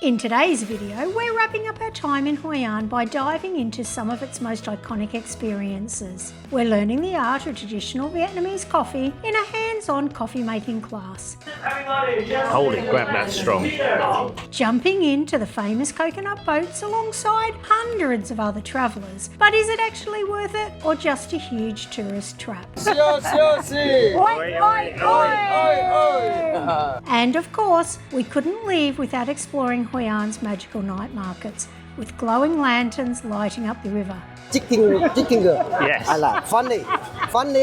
In today's video, we're wrapping up our time in Hoi An by diving into some of its most iconic experiences. We're learning the art of traditional Vietnamese coffee in a hands-on coffee making class. Hold it, grab that strong. Jumping into the famous coconut boats alongside hundreds of other travellers. But is it actually worth it or just a huge tourist trap? And of course, we couldn't leave without exploring Hoi An's magical night markets, with glowing lanterns lighting up the river. Chicken girl. Yes. I like funny,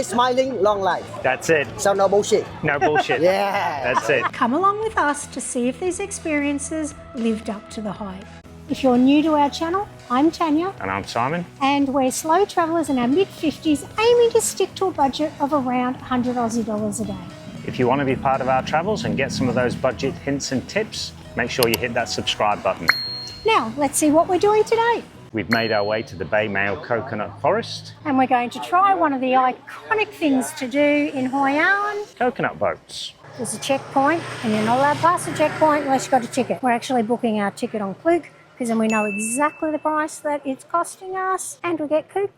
smiling, long life. That's it. So no bullshit. No bullshit. Yeah. That's it. Come along with us to see if these experiences lived up to the hype. If you're new to our channel, I'm Tanya. And I'm Simon. And we're slow travellers in our mid-50s aiming to stick to a budget of around 100 Aussie dollars a day. If you want to be part of our travels and get some of those budget hints and tips, make sure you hit that subscribe button. Now, let's see what we're doing today. We've made our way to the Bay Male Coconut Forest. And we're going to try one of the iconic things to do in Hoi An. Coconut boats. There's a checkpoint, and you're not allowed past the checkpoint unless you've got a ticket. We're actually booking our ticket on Klook, because then we know exactly the price that it's costing us, and we get Klook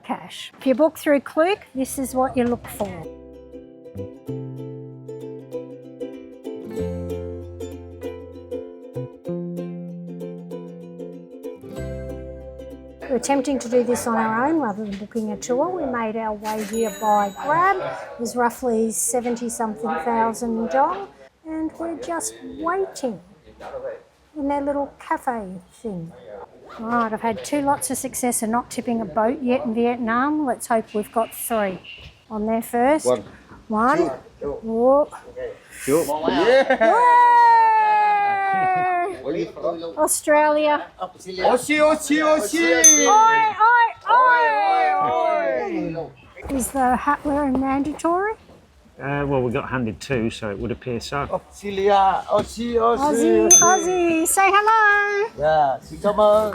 cash. If you book through Klook, this is what you look for. We're attempting to do this on our own rather than booking a tour. We made our way here by Grab. It was roughly 70-something thousand dong, and we're just waiting in their little cafe thing. Right, I've had 2 lots of success in not tipping a boat yet in Vietnam. Let's hope we've got 3 on there first. One. Whoa. Yeah. Australia. Oi. Is the hat wearing mandatory? Well, we got handed 2, so it would appear so. Australia, Aussie, say hello. Yeah, xin cảm ơn.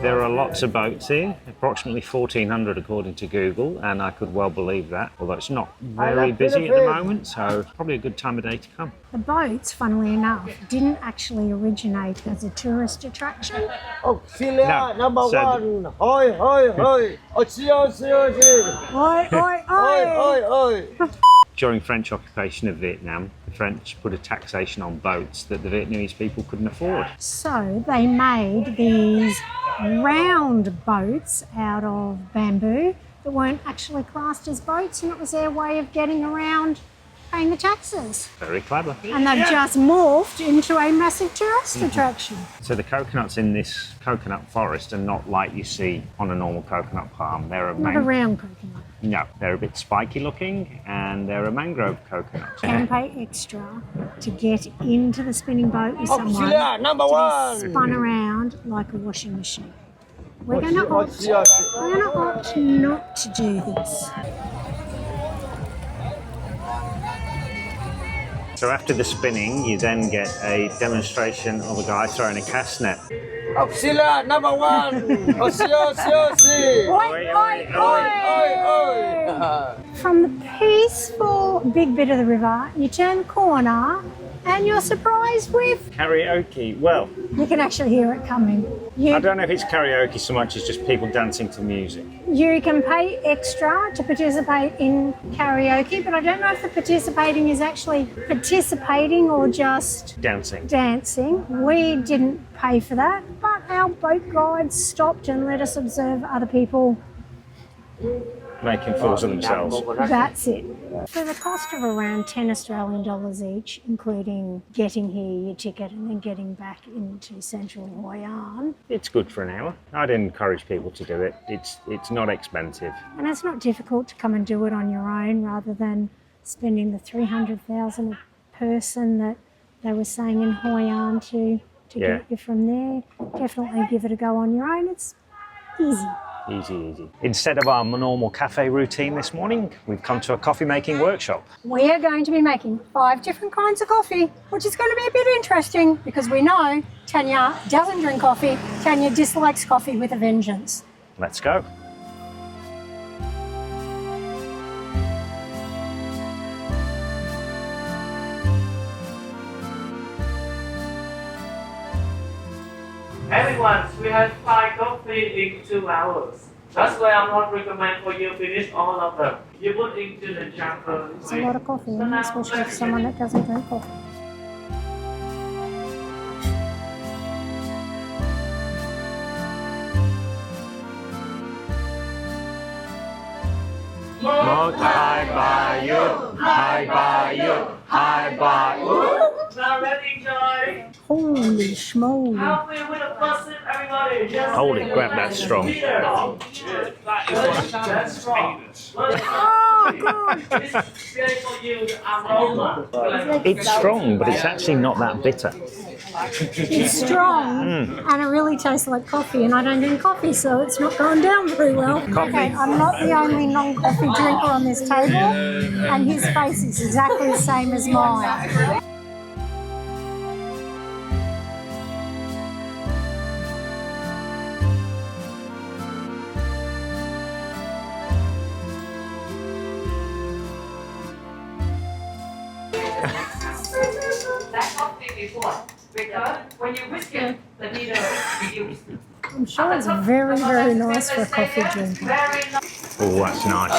There are lots of boats here, approximately 1,400 according to Google, and I could well believe that, although it's not very busy at the moment, so probably a good time of day to come. The boats, funnily enough, didn't actually originate as a tourist attraction. Australia, No, number so 1. Hoi. Oi. During French occupation of Vietnam, the French put a taxation on boats that the Vietnamese people couldn't afford. So they made these round boats out of bamboo that weren't actually classed as boats, and it was their way of getting around paying the taxes. Very clever. And they've just morphed into a massive tourist attraction. So the coconuts in this coconut forest are not like you see on a normal coconut palm. They're Not a round coconut. No, they're a bit spiky looking, and they're a mangrove coconut. You can pay extra to get into the spinning boat with someone Australia, number to 1. be spun around like a washing machine. We're going to opt not to do this. So after the spinning, you then get a demonstration of a guy throwing a cast net. Australia, number 1. From the peaceful big bit of the river, you turn the corner and you're surprised with... Karaoke. Well, You can actually hear it coming. I don't know if it's karaoke so much as just people dancing to music. You can pay extra to participate in karaoke, but I don't know if the participating is actually participating or just dancing. We didn't pay for that, but our boat guides stopped and let us observe other people. Making fools of themselves. That's it. For the cost of around 10 Australian dollars each, including getting here, your ticket, and then getting back into central Hoi An. It's good for an hour. I'd encourage people to do it. It's not expensive. And it's not difficult to come and do it on your own rather than spending the 300,000 a person that they were saying in Hoi An to get you from there. Definitely give it a go on your own. It's easy. Easy, easy. Instead of our normal cafe routine this morning, we've come to a coffee making workshop. We are going to be making 5 different kinds of coffee, which is going to be a bit interesting because we know Tanya doesn't drink coffee. Tanya dislikes coffee with a vengeance. Let's go. Everyone, we have 5 coffee in 2 hours. That's why I'm not recommend for you finish all of them. You put into the chamber. It's a lot of coffee, especially for someone that doesn't drink coffee. Hi by you, hi by you, hi by you. Now let's enjoy. Holy schmoly. Coffee with a person, everybody. Just Holy crap, that's strong. That's strong. Oh, God. It's great for you, the aroma. It's strong, but it's actually not that bitter. It's strong and it really tastes like coffee, and I don't drink coffee, so it's not going down very well. Coffee. Okay, I'm not the only non-coffee drinker on this table, and his face is exactly the same as mine. That coffee before, because when you whisk it, the needle reduces. I'm sure it's very, very nice for a coffee drinker. Very nice. Oh, that's nice.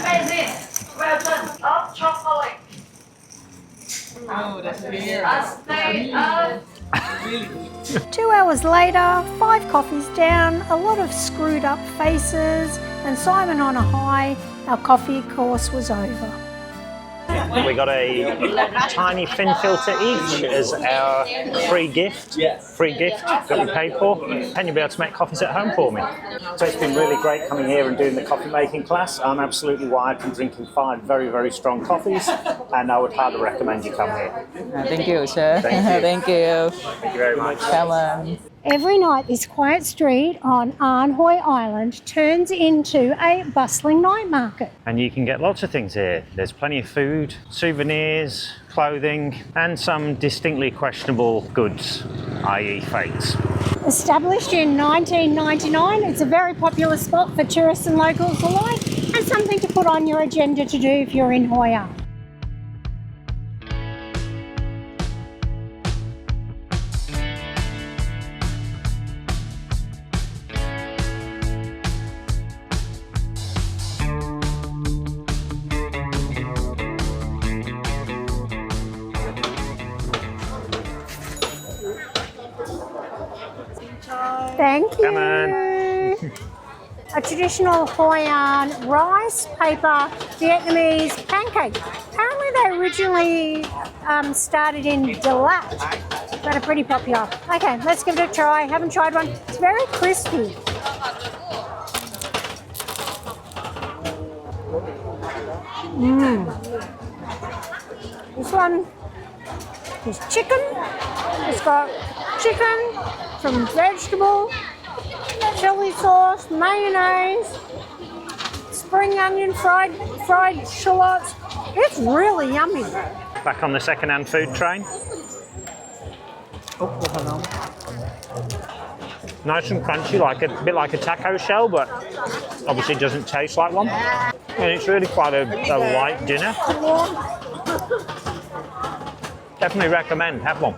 Amazing. Well done. Of chocolate. Oh, that's weird. A state of 2 hours later, 5 coffees down, a lot of screwed up faces, and Simon on a high. Our coffee course was over. We got a tiny fin filter each as our free gift that we paid for. And you'll be able to make coffees at home for me. So it's been really great coming here and doing the coffee making class. I'm absolutely wired from drinking 5 very, very strong coffees, and I would highly recommend you come here. Thank you, sir. Thank you. Thank you. Thank you very much. Come on. Every night, this quiet street on An Hoi Island turns into a bustling night market. And you can get lots of things here. There's plenty of food, souvenirs, clothing, and some distinctly questionable goods, i.e. fakes. Established in 1999, it's a very popular spot for tourists and locals alike, and something to put on your agenda to do if you're in Hoi An. Thank you. Come on. A traditional Hoi An rice, paper, Vietnamese pancake. Apparently they originally started in Dalat, but are pretty popular. Okay, let's give it a try. Haven't tried one. It's very crispy. This one is chicken. It's got chicken, some vegetable, chili sauce, mayonnaise, spring onion, fried shallots. It's really yummy. Back on the second-hand food train. Nice and crunchy, like a bit like a taco shell, but obviously doesn't taste like one. And it's really quite a light dinner. Definitely recommend, have one.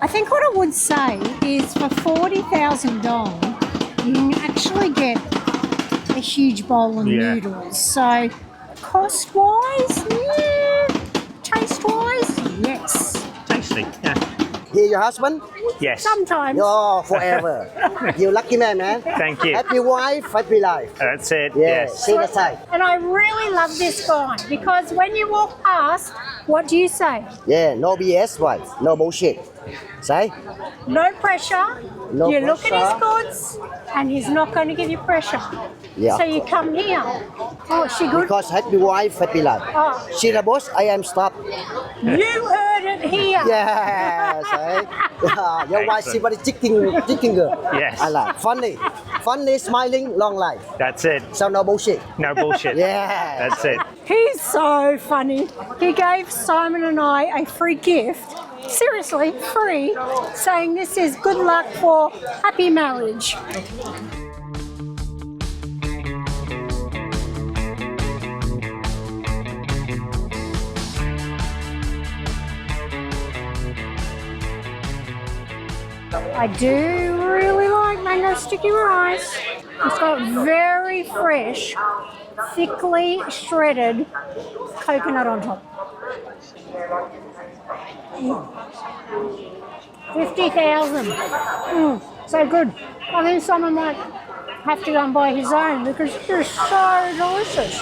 I think what I would say is for 40,000 dong, you can actually get a huge bowl of noodles. So cost-wise, yeah. Taste-wise, yes. Tasty, yeah. He your husband? Yes. Sometimes. Oh, forever. You lucky man. Thank you. Happy wife, happy life. That's it, Yeah, yes. see the side. And I really love this guy because when you walk past, what do you say? Yeah, no BS wife, no bullshit. Say? No pressure. No you look at pressure. his goods and he's not going to give you pressure. Yeah. So you come here. Oh, is she good? Because happy wife, happy life. Oh. She the boss, I am stop. You heard it here. Yes, eh? Yeah, your wife, she very chicken girl. Yes. I like. Funny. Funny, smiling, long life. That's it. So no bullshit. No bullshit. Yeah. That's it. He's so funny. He gave Simon and I a free gift, seriously, free, saying this is good luck for happy marriage. I do really like mango sticky rice. It's got very fresh, thickly shredded coconut on top. 50,000. So good. I think someone might have to go and buy his own because they're so delicious.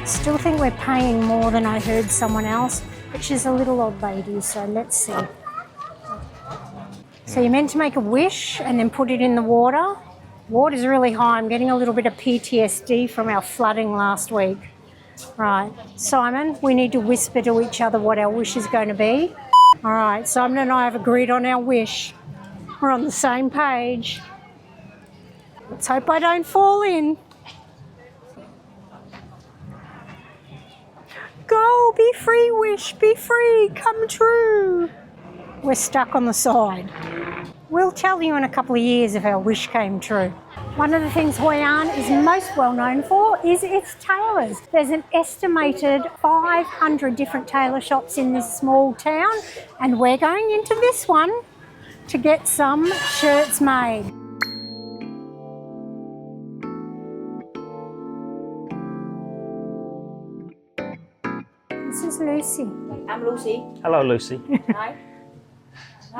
Still think we're paying more than I heard someone else, but she's a little old lady, so let's see. So you're meant to make a wish and then put it in the water. Water's really high. I'm getting a little bit of PTSD from our flooding last week. Right, Simon, we need to whisper to each other what our wish is going to be. All right, Simon and I have agreed on our wish. We're on the same page. Let's hope I don't fall in. Go, be free, wish, be free, come true. We're stuck on the side. We'll tell you in a couple of years if our wish came true. One of the things Hoi An is most well known for is its tailors. There's an estimated 500 different tailor shops in this small town, and we're going into this one to get some shirts made. This is Lucy. I'm Lucy. Hello, Lucy. Hi.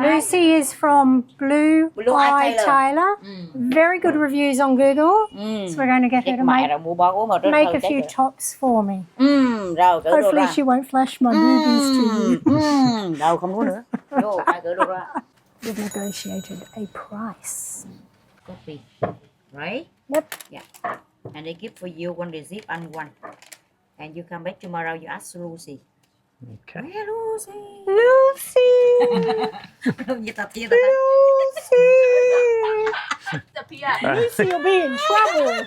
Lucy is from Blue Eye Eye Tailor. Very good reviews on Google. So we're going to get her to make a few tops for me. Rồi, cởi đồ Hopefully ra. she won't flash my boobies to you. Đâu, không có nữa. Vô, ai cởi đồ ra. We've negotiated a price. Copy. Right? Yep. Yeah. And they give for you one receipt and one. And you come back tomorrow, you ask Lucy. Okay. Where Lucy? Lucy! Như tập chia tập. Lucy! Lucy, you'll be in trouble.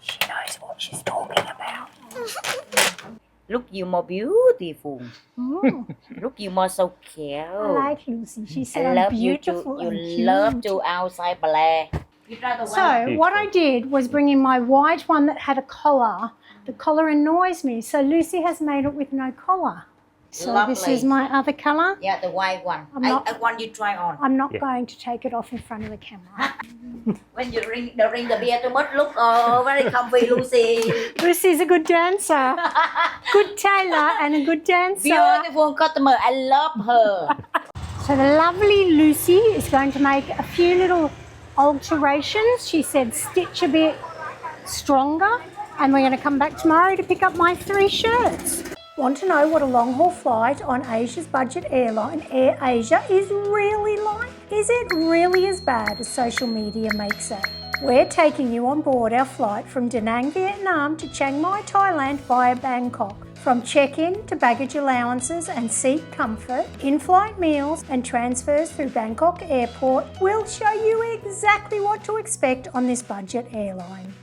She knows what she's talking about. Look, you more beautiful. Oh, Look, you more so I cute. like Lucy. She I said I'm love you beautiful too. You and cute. love to outside play. So what I did was bring in my white one that had a collar. The collar annoys me, so Lucy has made it with no collar. So this Lovely. is my other colour. Yeah, the white one. I'm not- I want you try on. I'm not going to take it off in front of the camera. When you ring the beer too much, look very comfy, Lucy. Lucy's a good dancer. Good tailor and a good dancer. Beautiful customer. I love her. So the lovely Lucy is going to make a few little alterations. She said stitch a bit stronger, and we're going to come back tomorrow to pick up my 3 shirts. Want to know what a long-haul flight on Asia's budget airline, Air Asia, is really like? Is it really as bad as social media makes it? We're taking you on board our flight from Da Nang, Vietnam to Chiang Mai, Thailand via Bangkok. From check-in to baggage allowances and seat comfort, in-flight meals and transfers through Bangkok Airport, we'll show you exactly what to expect on this budget airline.